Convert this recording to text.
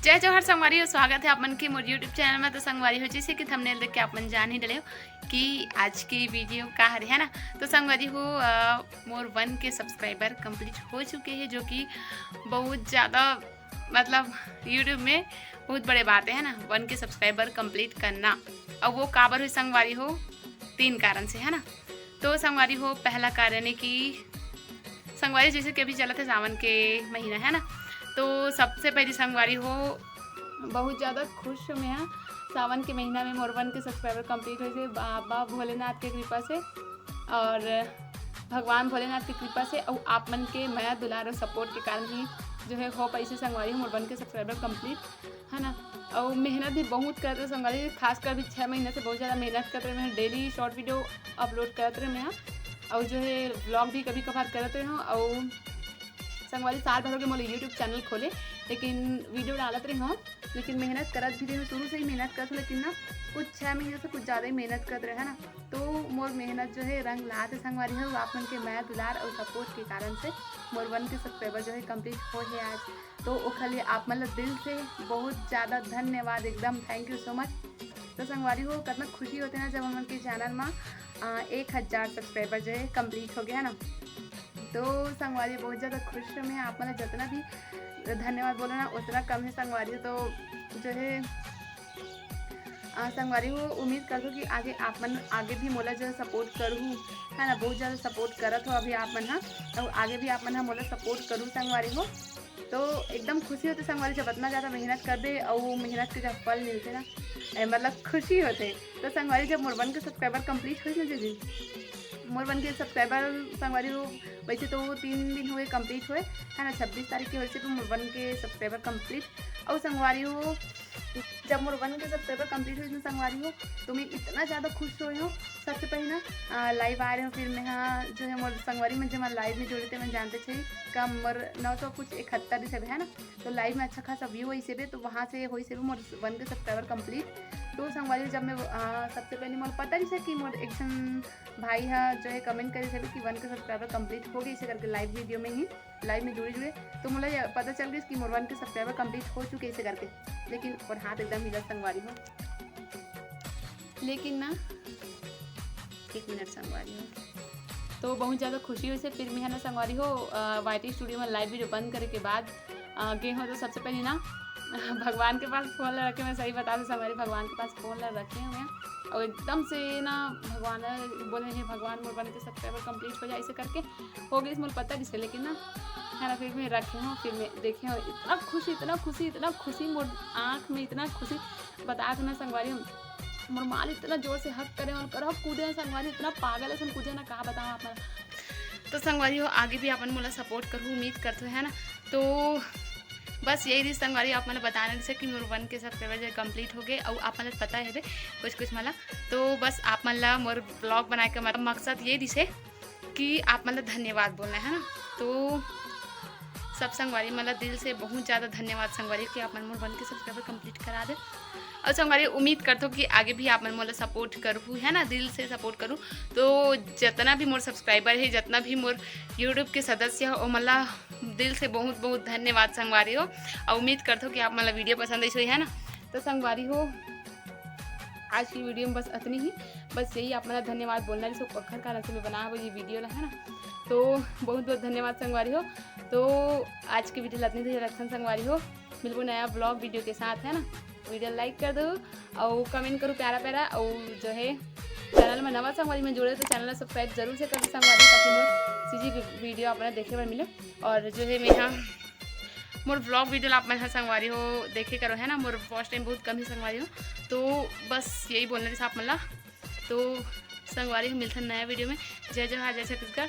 जय जवाहर संगवारी हो। स्वागत है आपन के मोर यूट्यूब चैनल में। तो संगवारी हो जैसे कि थंबनेल देख के आपन जान ही डले हो कि आज की वीडियो का है ना। तो संगवारी हो मोर 1 के सब्सक्राइबर कंप्लीट हो चुके हैं, जो कि बहुत ज़्यादा मतलब यूट्यूब में बहुत बड़े बात है ना 1 के सब्सक्राइबर कंप्लीट करना। और वो काबर हुई संगवारी हो 3 कारण से है ना। तो संगवारी हो पहला कारण है कि संगवारी जैसे कि अभी चला था सावन के महीना है ना। तो सबसे पहली संगवारी हो बहुत ज़्यादा खुश में है सावन के महीना में मोर 1 के सब्सक्राइबर कंप्लीट हुए बाबा भोलेनाथ के कृपा से और भगवान भोलेनाथ की कृपा से और आप मन के माया दुलार और सपोर्ट के कारण ही जो है हो पैसे संगवारी हो मोर 1 के सब्सक्राइबर कंप्लीट है ना। और मेहनत भी बहुत करते रहे संगवारी, खासकर भी 6 महीने से बहुत ज़्यादा मेहनत करते रहे। मैं डेली शॉर्ट वीडियो अपलोड करते रहे मैं और जो है व्लॉग भी कभी कभार करते रहे और संगवारी साल भर हो गए मोले यूट्यूब चैनल खोले, लेकिन वीडियो डालत रही हूँ, लेकिन मेहनत करत भी रही, शुरू से ही मेहनत करते, लेकिन ना कुछ 6 महीने से कुछ ज़्यादा ही मेहनत करते रहे है ना। तो मोर मेहनत जो है रंग लाते संगवारी है आप मन के माया दुलार और सपोर्ट के कारण से मोर 1 के सब्सक्राइबर जो है कंप्लीट हो है आज। तो ओखर लिए आप मतलब दिल से बहुत ज़्यादा धन्यवाद, एकदम थैंक यू सो मच। तो संगवारी हो कितना खुशी होते हैं जब हम के चैनल में 1000 सब्सक्राइबर जो है कंप्लीट हो गया है ना। तो संगवारी बहुत ज़्यादा खुश में आप मतलब जितना भी धन्यवाद बोलो ना उतना कम है संगवारी। तो जो है संगवारी हो उम्मीद कर दो कि आगे आप मन आगे भी मोला जो है सपोर्ट करूँ है ना। बहुत ज़्यादा सपोर्ट करत हो अभी आप मन हाँ, और आगे भी आप मन हाँ मोला सपोर्ट करूँ संगवारी हो। तो एकदम खुशी होती संगवारी जब इतना ज़्यादा मेहनत कर दे और मेहनत के जब फल मिलते ना मतलब खुशी होते। तो संगवारी जब मोर 1 के सब्सक्राइबर कंप्लीट हुई ना जी मोर 1 के सब्सक्राइबर संगवारी हो वैसे तो 3 दिन हुए कंप्लीट हुए है ना। 26 तारीख की वजह से तो मोर 1 के सब्सक्राइबर कंप्लीट और संगवारी हो जब मोर 1 के सब्सक्राइबर कंप्लीट हुई संगवारी हो तो मैं इतना ज़्यादा खुश हुई हूँ। सबसे पहले ना लाइव आ रहे हो फिर मैं हाँ जो है मोर संगवारी में जब मैं लाइव में जुड़े थे मैं जानते थे कम मोर 900 कुछ 71 से है ना। तो लाइव में अच्छा खासा व्यू हुई से भी तो वहाँ से हुई से भी मोर 1 के सब्सक्राइबर कंप्लीट। तो संगवारी जब मैं सबसे पहले मोर पता नहीं कि मोर एक भाई है जो है कमेंट करे थे कि 1 के सब्सक्राइबर कंप्लीट हो गए इसे करके लाइव वीडियो में ही लाइव में जुड़े तो मुझे पता चल गया कि मोर 1 के सब्सक्राइबर कंप्लीट हो चुके इसे करके, लेकिन और हाथ एकदम हिलत संगवारी हो। लेकिन ना 1 मिनट संगवारी हो तो बहुत ज़्यादा खुशी हुई से फिर मैं है ना संगवारी हो YT स्टूडियो में लाइव वीडियो बंद करे के बाद गए हो। तो सबसे पहले ना भगवान के पास फ़ोन रखे, मैं सही बता दूँ संगवारी भगवान के पास फ़ोन रखे हैं और एकदम से ना भगवान बोले हैं भगवान मोर 1 के सब्सक्राइबर कंप्लीट हो जाए ऐसे करके हो गई मुझे पता नहीं से, लेकिन ना है ना फिर मैं रखे हूँ फिर मैं देखे हूँ इतना खुशी मोर आँख में इतना खुशी बता ना संगवारी मोर माल इतना जोर से हक करे और करो कूदे संगवारी इतना पागल है कूदे ना कहा बताओ आप। तो संगवारी हो आगे भी अपन मोला सपोर्ट करूँ उम्मीद करते है ना। तो बस यही थी संगवारी आप मैंने बताने से कि मोर 1 के सब्सक्राइबर जो कंप्लीट हो गए और आप मैंने पता है कुछ मला। तो बस आप मतलब मोर ब्लॉग बनाए का मतलब मकसद ये दिसे कि आप मतलब धन्यवाद बोलना है ना। तो सब संगवारी मतलब दिल से बहुत ज़्यादा धन्यवाद संगवारी कि आप मन मोर 1 के सब्सक्राइबर कंप्लीट करा दे। और संगवारी उम्मीद करते हो कि आगे भी आप मन मोला सपोर्ट करूँ है ना, दिल से सपोर्ट करूँ। तो जितना भी मोर सब्सक्राइबर है जितना भी मोर यूट्यूब के सदस्य हो मतलब दिल से बहुत बहुत धन्यवाद संगवारी हो। और उम्मीद करते हो कि आप मतलब वीडियो पसंद आई है ना। तो संगवारी हो आज की वीडियो में बस इतनी ही, बस यही आप मतलब धन्यवाद बोलना जिसको पखर का रख में बना हुआ ये वीडियो है ना। तो बहुत बहुत धन्यवाद संगवारी हो। तो आज की वीडियो इतनी थी रखन संगवारी हो बिल्कुल नया ब्लॉग वीडियो के साथ है ना। वीडियो लाइक कर दो और कमेंट करो प्यारा प्यारा और जो है चैनल में नवा संगवारी में जुड़े तो चैनल सब्सक्राइब जरूर से करो संगवारी ताकि मोर सीजी वीडियो अपना देखे पर मिले। और जो है मैं मोर ब्लॉग वीडियो आप मैं संगवारी हो देखे करो है ना। मोर फर्स्ट टाइम बहुत कम ही संगवारी हो तो बस यही बोलने से आप मतलब। तो संगवारी मिलते हैं नया वीडियो में। जय जवाहर जय छत्तीसगढ़।